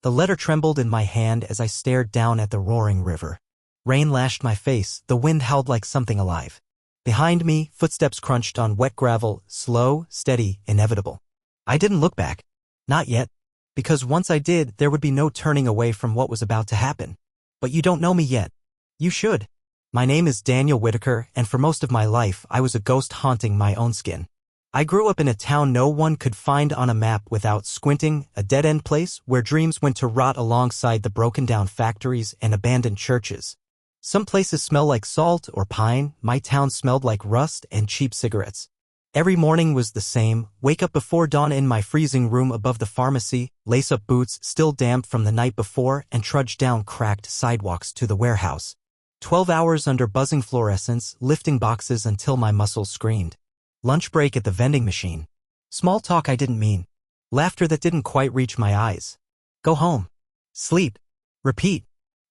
The letter trembled in my hand as I stared down at the roaring river. Rain lashed my face, the wind howled like something alive. Behind me, footsteps crunched on wet gravel, slow, steady, inevitable. I didn't look back. Not yet. Because once I did, there would be no turning away from what was about to happen. But you don't know me yet. You should. My name is Daniel Whitaker, and for most of my life, I was a ghost haunting my own skin. I grew up in a town no one could find on a map without squinting, a dead-end place where dreams went to rot alongside the broken-down factories and abandoned churches. Some places smell like salt or pine, my town smelled like rust and cheap cigarettes. Every morning was the same, wake up before dawn in my freezing room above the pharmacy, lace up boots still damp from the night before, and trudge down cracked sidewalks to the warehouse. 12 hours under buzzing fluorescence, lifting boxes until my muscles screamed. Lunch break at the vending machine. Small talk I didn't mean. Laughter that didn't quite reach my eyes. Go home. Sleep. Repeat.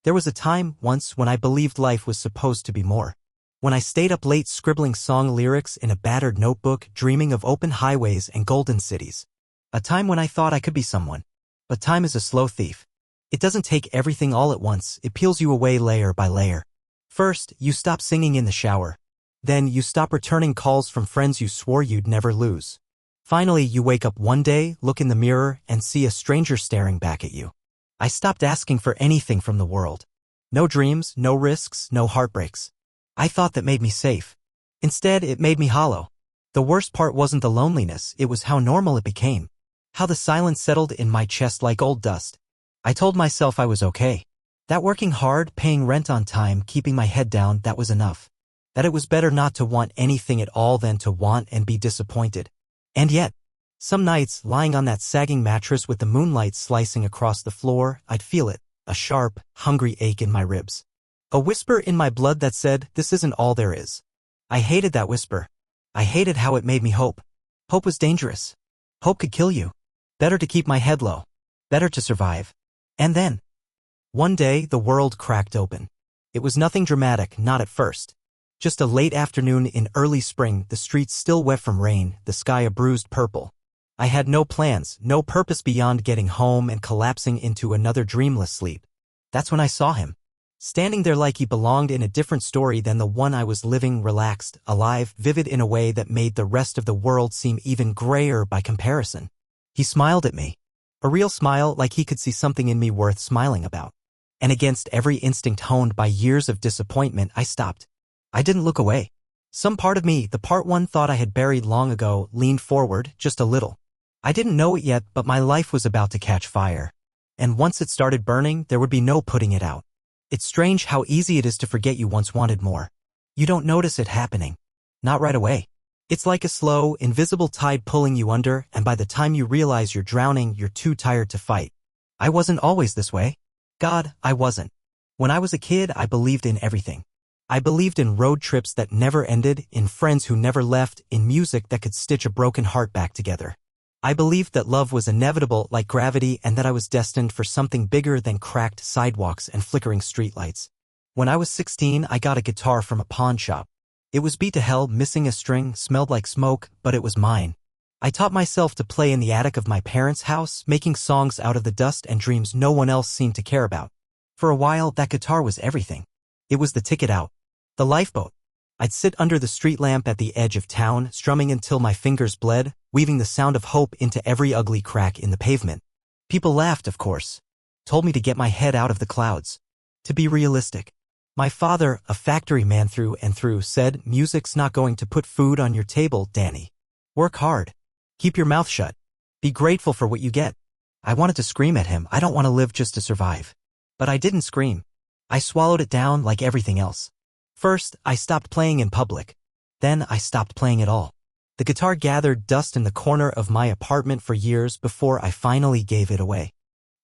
There was a time, once, when I believed life was supposed to be more. When I stayed up late scribbling song lyrics in a battered notebook, dreaming of open highways and golden cities. A time when I thought I could be someone. But time is a slow thief. It doesn't take everything all at once, it peels you away layer by layer. First, you stop singing in the shower. Then, you stop returning calls from friends you swore you'd never lose. Finally, you wake up one day, look in the mirror, and see a stranger staring back at you. I stopped asking for anything from the world. No dreams, no risks, no heartbreaks. I thought that made me safe. Instead, it made me hollow. The worst part wasn't the loneliness, it was how normal it became. How the silence settled in my chest like old dust. I told myself I was okay. That working hard, paying rent on time, keeping my head down, that was enough. That it was better not to want anything at all than to want and be disappointed. And yet, some nights, lying on that sagging mattress with the moonlight slicing across the floor, I'd feel it, a sharp, hungry ache in my ribs. A whisper in my blood that said, this isn't all there is. I hated that whisper. I hated how it made me hope. Hope was dangerous. Hope could kill you. Better to keep my head low. Better to survive. And then, one day, the world cracked open. It was nothing dramatic, not at first. Just a late afternoon in early spring, the streets still wet from rain, the sky a bruised purple. I had no plans, no purpose beyond getting home and collapsing into another dreamless sleep. That's when I saw him. Standing there like he belonged in a different story than the one I was living, relaxed, alive, vivid in a way that made the rest of the world seem even grayer by comparison. He smiled at me. A real smile, like he could see something in me worth smiling about. And against every instinct honed by years of disappointment, I stopped. I didn't look away. Some part of me, the part one thought I had buried long ago, leaned forward, just a little. I didn't know it yet, but my life was about to catch fire. And once it started burning, there would be no putting it out. It's strange how easy it is to forget you once wanted more. You don't notice it happening. Not right away. It's like a slow, invisible tide pulling you under, and by the time you realize you're drowning, you're too tired to fight. I wasn't always this way. God, I wasn't. When I was a kid, I believed in everything. I believed in road trips that never ended, in friends who never left, in music that could stitch a broken heart back together. I believed that love was inevitable like gravity and that I was destined for something bigger than cracked sidewalks and flickering streetlights. When I was 16, I got a guitar from a pawn shop. It was beat to hell, missing a string, smelled like smoke, but it was mine. I taught myself to play in the attic of my parents' house, making songs out of the dust and dreams no one else seemed to care about. For a while, that guitar was everything. It was the ticket out. The lifeboat. I'd sit under the street lamp at the edge of town, strumming until my fingers bled, weaving the sound of hope into every ugly crack in the pavement. People laughed, of course. Told me to get my head out of the clouds. To be realistic. My father, a factory man through and through, said, music's not going to put food on your table, Danny. Work hard. Keep your mouth shut. Be grateful for what you get. I wanted to scream at him, I don't want to live just to survive. But I didn't scream. I swallowed it down like everything else. First, I stopped playing in public. Then I stopped playing at all. The guitar gathered dust in the corner of my apartment for years before I finally gave it away.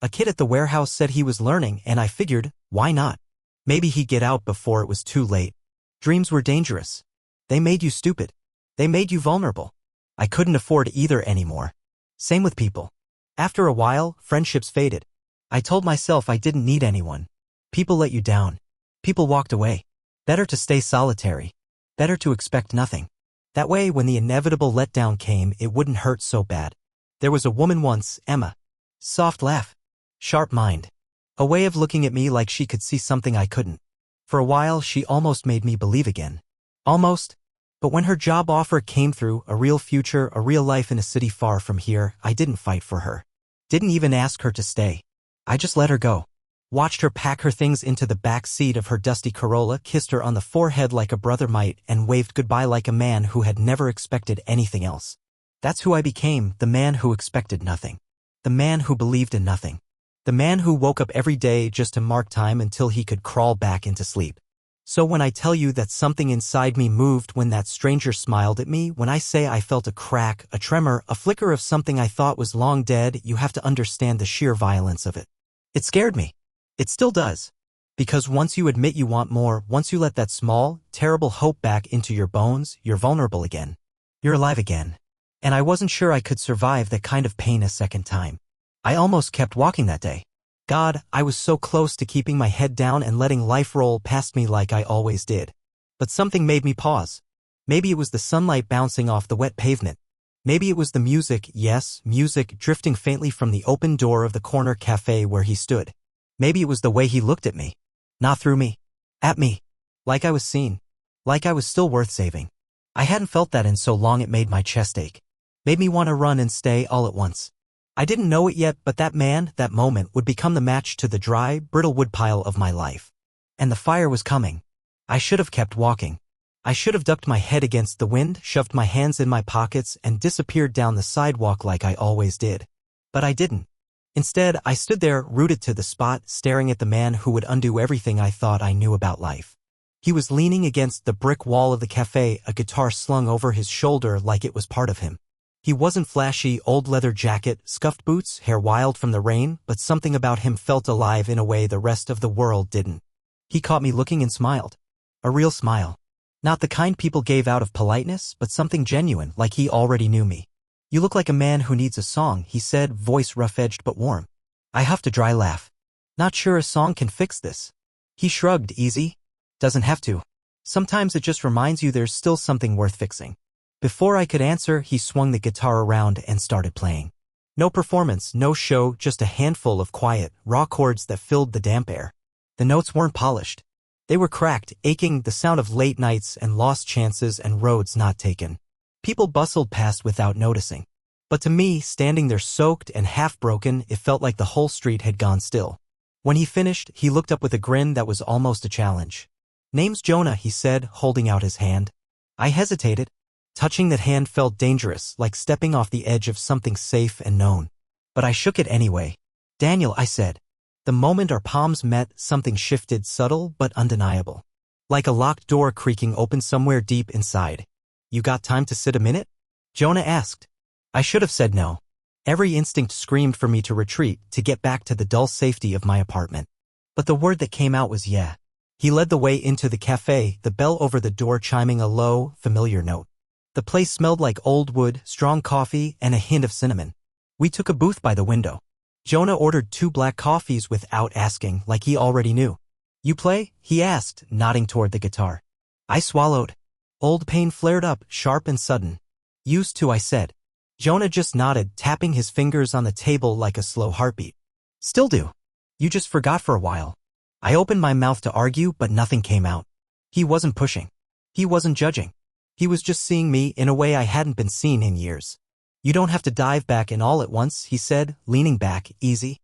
A kid at the warehouse said he was learning, and I figured, why not? Maybe he'd get out before it was too late. Dreams were dangerous. They made you stupid. They made you vulnerable. I couldn't afford either anymore. Same with people. After a while, friendships faded. I told myself I didn't need anyone. People let you down. People walked away. Better to stay solitary. Better to expect nothing. That way, when the inevitable letdown came, it wouldn't hurt so bad. There was a woman once, Emma. Soft laugh. Sharp mind. A way of looking at me like she could see something I couldn't. For a while, she almost made me believe again. Almost. But when her job offer came through, a real future, a real life in a city far from here, I didn't fight for her. Didn't even ask her to stay. I just let her go. Watched her pack her things into the back seat of her dusty Corolla, kissed her on the forehead like a brother might, and waved goodbye like a man who had never expected anything else. That's who I became, the man who expected nothing. The man who believed in nothing. The man who woke up every day just to mark time until he could crawl back into sleep. So when I tell you that something inside me moved when that stranger smiled at me, when I say I felt a crack, a tremor, a flicker of something I thought was long dead, you have to understand the sheer violence of it. It scared me. It still does. Because once you admit you want more, once you let that small, terrible hope back into your bones, you're vulnerable again. You're alive again. And I wasn't sure I could survive that kind of pain a second time. I almost kept walking that day. God, I was so close to keeping my head down and letting life roll past me like I always did. But something made me pause. Maybe it was the sunlight bouncing off the wet pavement. Maybe it was the music, yes, music, drifting faintly from the open door of the corner cafe where he stood. Maybe it was the way he looked at me. Not through me. At me. Like I was seen. Like I was still worth saving. I hadn't felt that in so long it made my chest ache. Made me want to run and stay all at once. I didn't know it yet, but that man, that moment, would become the match to the dry, brittle woodpile of my life. And the fire was coming. I should have kept walking. I should have ducked my head against the wind, shoved my hands in my pockets, and disappeared down the sidewalk like I always did. But I didn't. Instead, I stood there, rooted to the spot, staring at the man who would undo everything I thought I knew about life. He was leaning against the brick wall of the cafe, a guitar slung over his shoulder like it was part of him. He wasn't flashy, old leather jacket, scuffed boots, hair wild from the rain, but something about him felt alive in a way the rest of the world didn't. He caught me looking and smiled. A real smile. Not the kind people gave out of politeness, but something genuine, like he already knew me. You look like a man who needs a song, he said, voice rough-edged but warm. I huffed a dry laugh. Not sure a song can fix this. He shrugged, easy. Doesn't have to. Sometimes it just reminds you there's still something worth fixing. Before I could answer, he swung the guitar around and started playing. No performance, no show, just a handful of quiet, raw chords that filled the damp air. The notes weren't polished. They were cracked, aching, the sound of late nights and lost chances and roads not taken. People bustled past without noticing. But to me, standing there soaked and half-broken, it felt like the whole street had gone still. When he finished, he looked up with a grin that was almost a challenge. Name's Jonah, he said, holding out his hand. I hesitated. Touching that hand felt dangerous, like stepping off the edge of something safe and known. But I shook it anyway. Daniel, I said. The moment our palms met, something shifted, subtle but undeniable. Like a locked door creaking open somewhere deep inside. You got time to sit a minute? Jonah asked. I should have said no. Every instinct screamed for me to retreat, to get back to the dull safety of my apartment. But the word that came out was yeah. He led the way into the cafe, the bell over the door chiming a low, familiar note. The place smelled like old wood, strong coffee, and a hint of cinnamon. We took a booth by the window. Jonah ordered 2 black coffees without asking, like he already knew. You play? He asked, nodding toward the guitar. I swallowed. Old pain flared up, sharp and sudden. Used to, I said. Jonah just nodded, tapping his fingers on the table like a slow heartbeat. Still do. You just forgot for a while. I opened my mouth to argue, but nothing came out. He wasn't pushing. He wasn't judging. He was just seeing me in a way I hadn't been seen in years. You don't have to dive back in all at once, he said, leaning back, easy.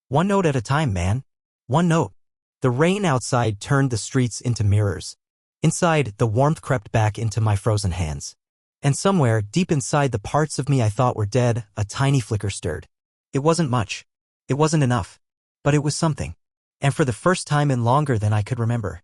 1 note at a time, man. 1 note. The rain outside turned the streets into mirrors. Inside, the warmth crept back into my frozen hands. And somewhere, deep inside the parts of me I thought were dead, a tiny flicker stirred. It wasn't much. It wasn't enough. But it was something. And for the first time in longer than I could remember,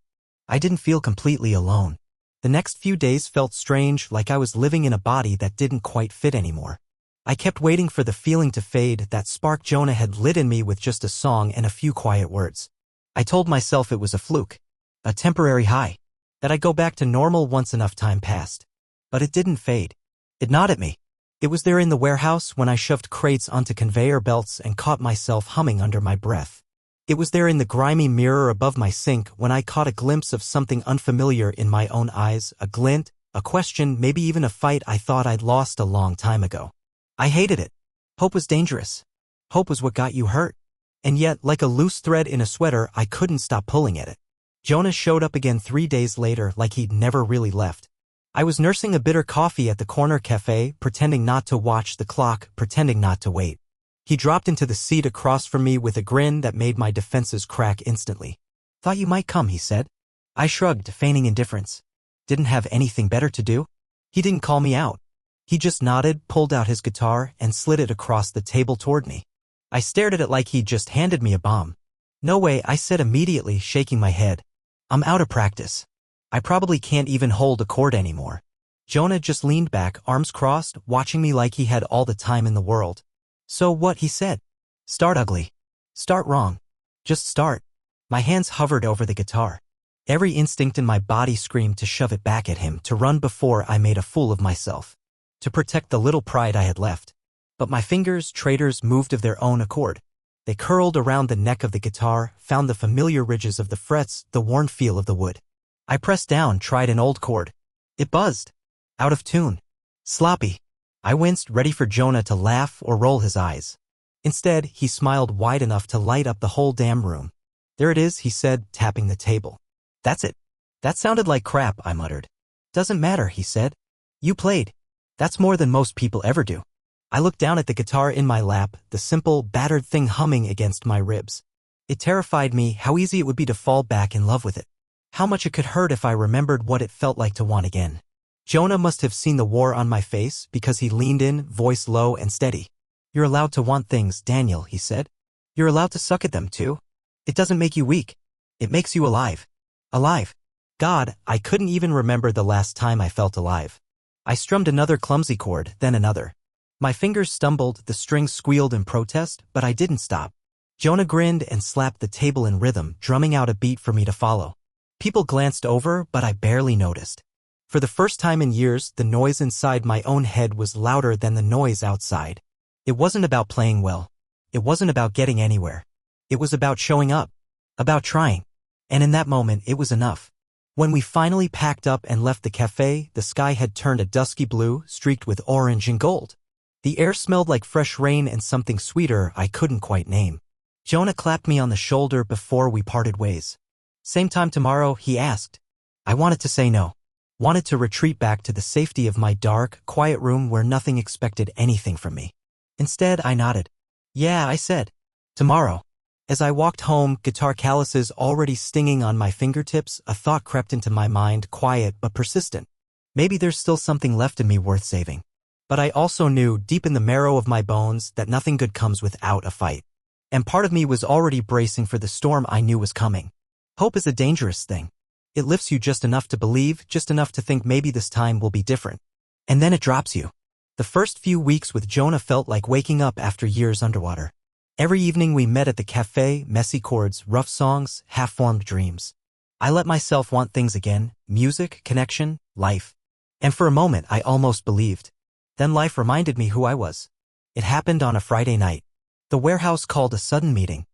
I didn't feel completely alone. The next few days felt strange, like I was living in a body that didn't quite fit anymore. I kept waiting for the feeling to fade, that spark Jonah had lit in me with just a song and a few quiet words. I told myself it was a fluke. A temporary high. That I'd go back to normal once enough time passed. But it didn't fade. It gnawed at me. It was there in the warehouse when I shoved crates onto conveyor belts and caught myself humming under my breath. It was there in the grimy mirror above my sink when I caught a glimpse of something unfamiliar in my own eyes, a glint, a question, maybe even a fight I thought I'd lost a long time ago. I hated it. Hope was dangerous. Hope was what got you hurt. And yet, like a loose thread in a sweater, I couldn't stop pulling at it. Jonah showed up again 3 days later like he'd never really left. I was nursing a bitter coffee at the corner cafe, pretending not to watch the clock, pretending not to wait. He dropped into the seat across from me with a grin that made my defenses crack instantly. "Thought you might come," he said. I shrugged, feigning indifference. Didn't have anything better to do? He didn't call me out. He just nodded, pulled out his guitar, and slid it across the table toward me. I stared at it like he'd just handed me a bomb. "No way," I said immediately, shaking my head. "I'm out of practice. I probably can't even hold a chord anymore." Jonah just leaned back, arms crossed, watching me like he had all the time in the world. "So what?" he said. "Start ugly. Start wrong. Just start." My hands hovered over the guitar. Every instinct in my body screamed to shove it back at him, to run before I made a fool of myself, to protect the little pride I had left. But my fingers, traitors, moved of their own accord. They curled around the neck of the guitar, found the familiar ridges of the frets, the worn feel of the wood. I pressed down, tried an old chord. It buzzed. Out of tune. Sloppy. I winced, ready for Jonah to laugh or roll his eyes. Instead, he smiled wide enough to light up the whole damn room. "There it is," he said, tapping the table. "That's it." "That sounded like crap," I muttered. "Doesn't matter," he said. "You played. That's more than most people ever do." I looked down at the guitar in my lap, the simple, battered thing humming against my ribs. It terrified me how easy it would be to fall back in love with it. How much it could hurt if I remembered what it felt like to want again. Jonah must have seen the war on my face because he leaned in, voice low and steady. "You're allowed to want things, Daniel," he said. "You're allowed to suck at them too. It doesn't make you weak. It makes you alive." Alive. God, I couldn't even remember the last time I felt alive. I strummed another clumsy chord, then another. My fingers stumbled, the strings squealed in protest, but I didn't stop. Jonah grinned and slapped the table in rhythm, drumming out a beat for me to follow. People glanced over, but I barely noticed. For the first time in years, the noise inside my own head was louder than the noise outside. It wasn't about playing well. It wasn't about getting anywhere. It was about showing up. About trying. And in that moment, it was enough. When we finally packed up and left the cafe, the sky had turned a dusky blue, streaked with orange and gold. The air smelled like fresh rain and something sweeter I couldn't quite name. Jonah clapped me on the shoulder before we parted ways. "Same time tomorrow?" he asked. I wanted to say no. Wanted to retreat back to the safety of my dark, quiet room where nothing expected anything from me. Instead, I nodded. "Yeah," I said. "Tomorrow." As I walked home, guitar calluses already stinging on my fingertips, a thought crept into my mind, quiet but persistent. Maybe there's still something left in me worth saving. But I also knew, deep in the marrow of my bones, that nothing good comes without a fight. And part of me was already bracing for the storm I knew was coming. Hope is a dangerous thing. It lifts you just enough to believe, just enough to think maybe this time will be different. And then it drops you. The first few weeks with Jonah felt like waking up after years underwater. Every evening we met at the cafe, messy chords, rough songs, half-formed dreams. I let myself want things again, music, connection, life. And for a moment I almost believed. Then life reminded me who I was. It happened on a Friday night. The warehouse called a sudden meeting.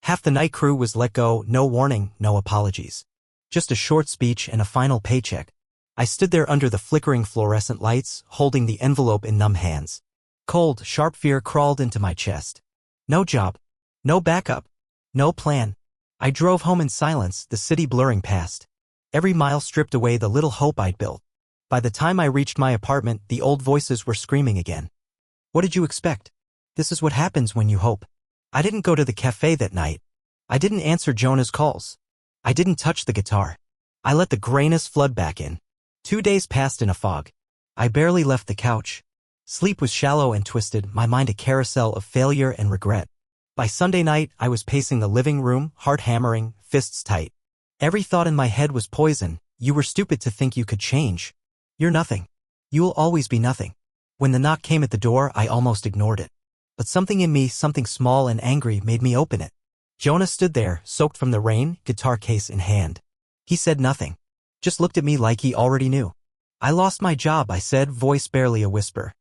Half the night crew was let go, no warning, no apologies. Just a short speech and a final paycheck. I stood there under the flickering fluorescent lights, holding the envelope in numb hands. Cold, sharp fear crawled into my chest. No job. No backup. No plan. I drove home in silence, the city blurring past. Every mile stripped away the little hope I'd built. By the time I reached my apartment, the old voices were screaming again. What did you expect? This is what happens when you hope. I didn't go to the cafe that night. I didn't answer Jonah's calls. I didn't touch the guitar. I let the grayness flood back in. 2 days passed in a fog. I barely left the couch. Sleep was shallow and twisted, my mind a carousel of failure and regret. By Sunday night, I was pacing the living room, heart hammering, fists tight. Every thought in my head was poison. You were stupid to think you could change. You're nothing. You'll always be nothing. When the knock came at the door, I almost ignored it. But something in me, something small and angry, made me open it. Jonah stood there, soaked from the rain, guitar case in hand. He said nothing. Just looked at me like he already knew. I lost my job, I said, voice barely a whisper.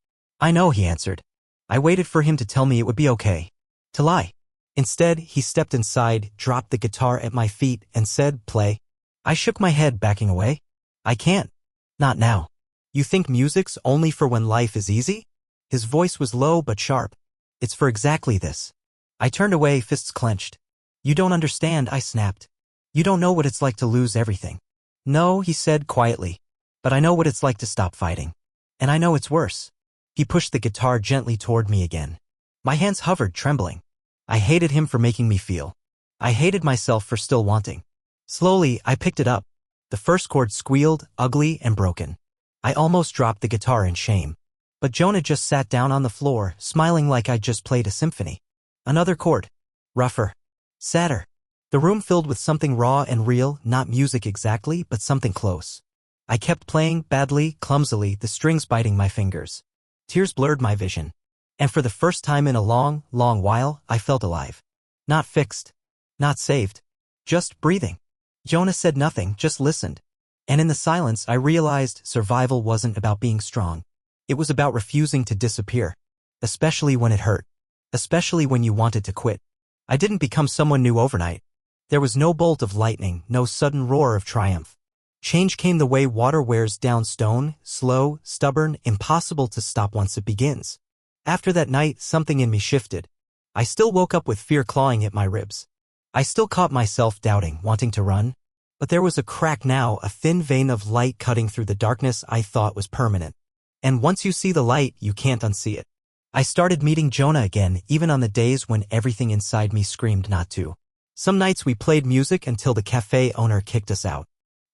I know, he answered. I waited for him to tell me it would be okay. To lie. Instead, he stepped inside, dropped the guitar at my feet, and said, play. I shook my head, backing away. I can't. Not now. You think music's only for when life is easy? His voice was low but sharp. It's for exactly this. I turned away, fists clenched. You don't understand, I snapped. You don't know what it's like to lose everything. No, he said quietly. But I know what it's like to stop fighting. And I know it's worse. He pushed the guitar gently toward me again. My hands hovered, trembling. I hated him for making me feel. I hated myself for still wanting. Slowly, I picked it up. The first chord squealed, ugly and broken. I almost dropped the guitar in shame. But Jonah just sat down on the floor, smiling like I'd just played a symphony. Another chord. Rougher. Sadder. The room filled with something raw and real, not music exactly, but something close. I kept playing, badly, clumsily, the strings biting my fingers. Tears blurred my vision. And for the first time in a long, long while, I felt alive. Not fixed. Not saved. Just breathing. Jonah said nothing, just listened. And in the silence I realized survival wasn't about being strong. It was about refusing to disappear. Especially when it hurt. Especially when you wanted to quit. I didn't become someone new overnight. There was no bolt of lightning, no sudden roar of triumph. Change came the way water wears down stone, slow, stubborn, impossible to stop once it begins. After that night, something in me shifted. I still woke up with fear clawing at my ribs. I still caught myself doubting, wanting to run. But there was a crack now, a thin vein of light cutting through the darkness I thought was permanent. And once you see the light, you can't unsee it. I started meeting Jonah again, even on the days when everything inside me screamed not to. Some nights we played music until the cafe owner kicked us out.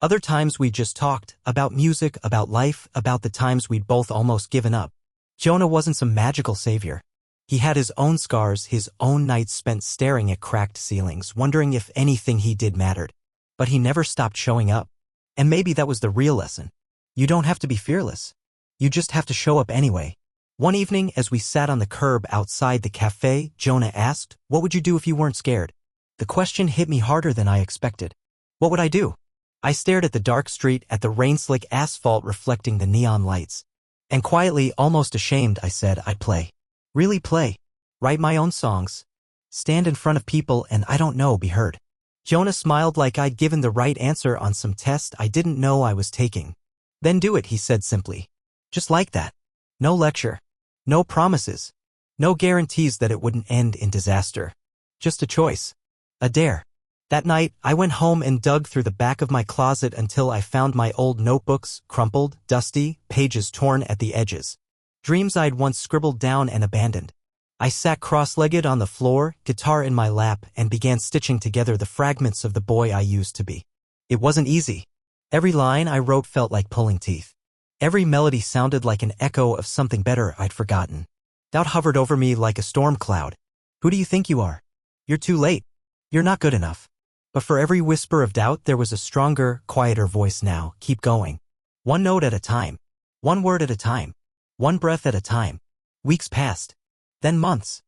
Other times we just talked, about music, about life, about the times we'd both almost given up. Jonah wasn't some magical savior. He had his own scars, his own nights spent staring at cracked ceilings, wondering if anything he did mattered. But he never stopped showing up. And maybe that was the real lesson. You don't have to be fearless. You just have to show up anyway. One evening, as we sat on the curb outside the cafe, Jonah asked, "What would you do if you weren't scared?" The question hit me harder than I expected. What would I do? I stared at the dark street, at the rain-slick asphalt reflecting the neon lights. And quietly, almost ashamed, I said, I'd play. Really play. Write my own songs. Stand in front of people and, I don't know, be heard. Jonah smiled like I'd given the right answer on some test I didn't know I was taking. Then do it, he said simply. Just like that. No lecture. No promises. No guarantees that it wouldn't end in disaster. Just a choice. A dare. That night, I went home and dug through the back of my closet until I found my old notebooks, crumpled, dusty, pages torn at the edges. Dreams I'd once scribbled down and abandoned. I sat cross-legged on the floor, guitar in my lap, and began stitching together the fragments of the boy I used to be. It wasn't easy. Every line I wrote felt like pulling teeth. Every melody sounded like an echo of something better I'd forgotten. Doubt hovered over me like a storm cloud. Who do you think you are? You're too late. You're not good enough. But for every whisper of doubt, there was a stronger, quieter voice now. Keep going. One note at a time. One word at a time. One breath at a time. Weeks passed. Then months.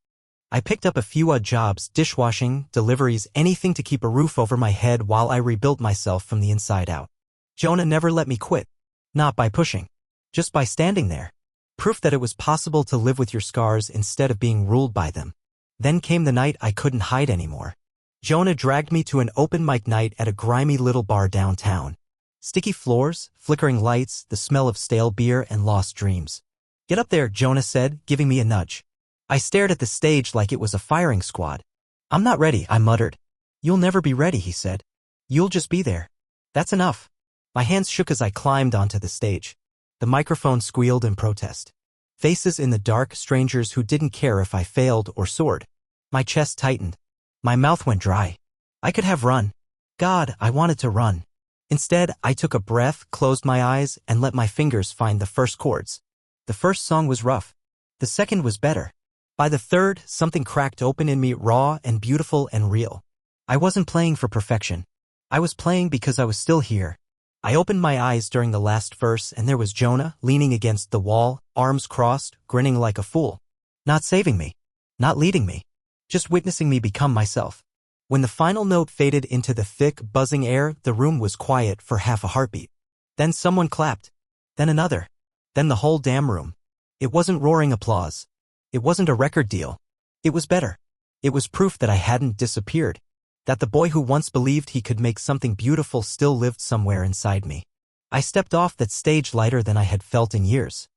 I picked up a few odd jobs, dishwashing, deliveries, anything to keep a roof over my head while I rebuilt myself from the inside out. Jonah never let me quit. Not by pushing. Just by standing there. Proof that it was possible to live with your scars instead of being ruled by them. Then came the night I couldn't hide anymore. Jonah dragged me to an open mic night at a grimy little bar downtown. Sticky floors, flickering lights, the smell of stale beer and lost dreams. Get up there, Jonah said, giving me a nudge. I stared at the stage like it was a firing squad. I'm not ready, I muttered. You'll never be ready, he said. You'll just be there. That's enough. My hands shook as I climbed onto the stage. The microphone squealed in protest. Faces in the dark, strangers who didn't care if I failed or soared. My chest tightened. My mouth went dry. I could have run. God, I wanted to run. Instead, I took a breath, closed my eyes, and let my fingers find the first chords. The first song was rough. The second was better. By the third, something cracked open in me, raw and beautiful and real. I wasn't playing for perfection. I was playing because I was still here. I opened my eyes during the last verse and there was Jonah, leaning against the wall, arms crossed, grinning like a fool. Not saving me. Not leading me. Just witnessing me become myself. When the final note faded into the thick, buzzing air, the room was quiet for half a heartbeat. Then someone clapped. Then another. Then the whole damn room. It wasn't roaring applause. It wasn't a record deal. It was better. It was proof that I hadn't disappeared. That the boy who once believed he could make something beautiful still lived somewhere inside me. I stepped off that stage lighter than I had felt in years.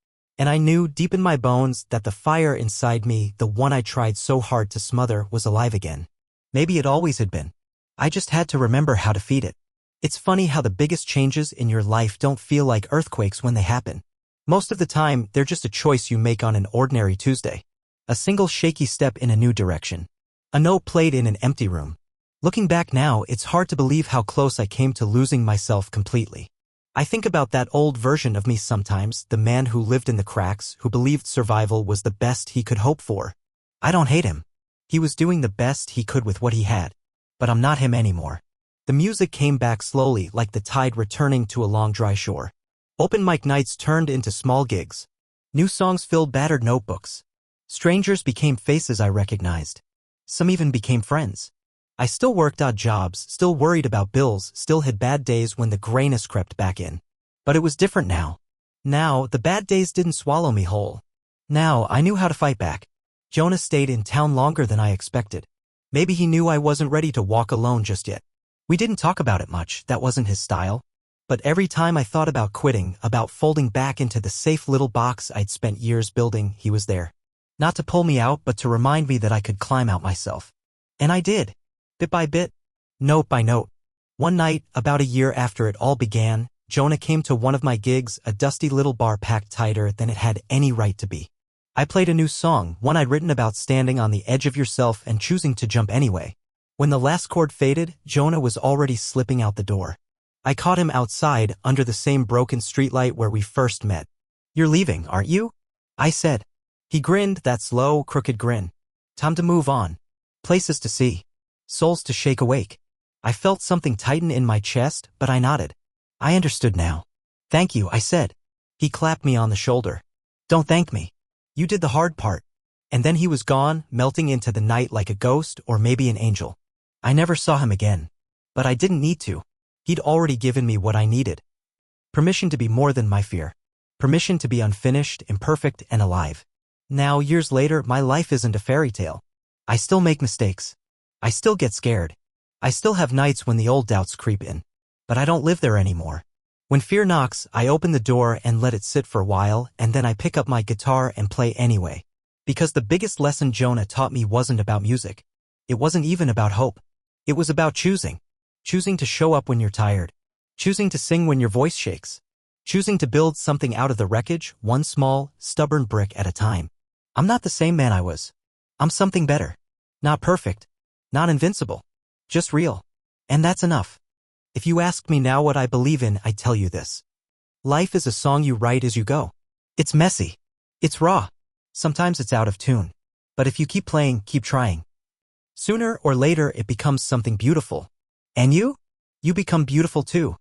And I knew deep in my bones that the fire inside me, the one I tried so hard to smother, was alive again. Maybe it always had been. I just had to remember how to feed it. It's funny how the biggest changes in your life don't feel like earthquakes when they happen. Most of the time, they're just a choice you make on an ordinary Tuesday. A single shaky step in a new direction. A note played in an empty room. Looking back now, it's hard to believe how close I came to losing myself completely. I think about that old version of me sometimes, the man who lived in the cracks, who believed survival was the best he could hope for. I don't hate him. He was doing the best he could with what he had. But I'm not him anymore. The music came back slowly, like the tide returning to a long dry shore. Open mic nights turned into small gigs. New songs filled battered notebooks. Strangers became faces I recognized. Some even became friends. I still worked odd jobs, still worried about bills, still had bad days when the grayness crept back in. But it was different now. Now, the bad days didn't swallow me whole. Now, I knew how to fight back. Jonah stayed in town longer than I expected. Maybe he knew I wasn't ready to walk alone just yet. We didn't talk about it much, that wasn't his style. But every time I thought about quitting, about folding back into the safe little box I'd spent years building, he was there. Not to pull me out, but to remind me that I could climb out myself. And I did. Bit by bit, note by note. One night, about a year after it all began, Jonah came to one of my gigs, a dusty little bar packed tighter than it had any right to be. I played a new song, one I'd written about standing on the edge of yourself and choosing to jump anyway. When the last chord faded, Jonah was already slipping out the door. I caught him outside, under the same broken streetlight where we first met. "You're leaving, aren't you?" I said. He grinned, that slow, crooked grin. Time to move on. Places to see. Souls to shake awake. I felt something tighten in my chest, but I nodded. I understood now. "Thank you," I said. He clapped me on the shoulder. "Don't thank me. You did the hard part." And then he was gone, melting into the night like a ghost or maybe an angel. I never saw him again. But I didn't need to. He'd already given me what I needed. Permission to be more than my fear. Permission to be unfinished, imperfect, and alive. Now, years later, my life isn't a fairy tale. I still make mistakes. I still get scared. I still have nights when the old doubts creep in. But I don't live there anymore. When fear knocks, I open the door and let it sit for a while, and then I pick up my guitar and play anyway. Because the biggest lesson Jonah taught me wasn't about music. It wasn't even about hope. It was about choosing. Choosing to show up when you're tired. Choosing to sing when your voice shakes. Choosing to build something out of the wreckage, one small, stubborn brick at a time. I'm not the same man I was. I'm something better. Not perfect. Not invincible. Just real. And that's enough. If you ask me now what I believe in, I tell you this. Life is a song you write as you go. It's messy. It's raw. Sometimes it's out of tune. But if you keep playing, keep trying. Sooner or later it becomes something beautiful. And you? You become beautiful too.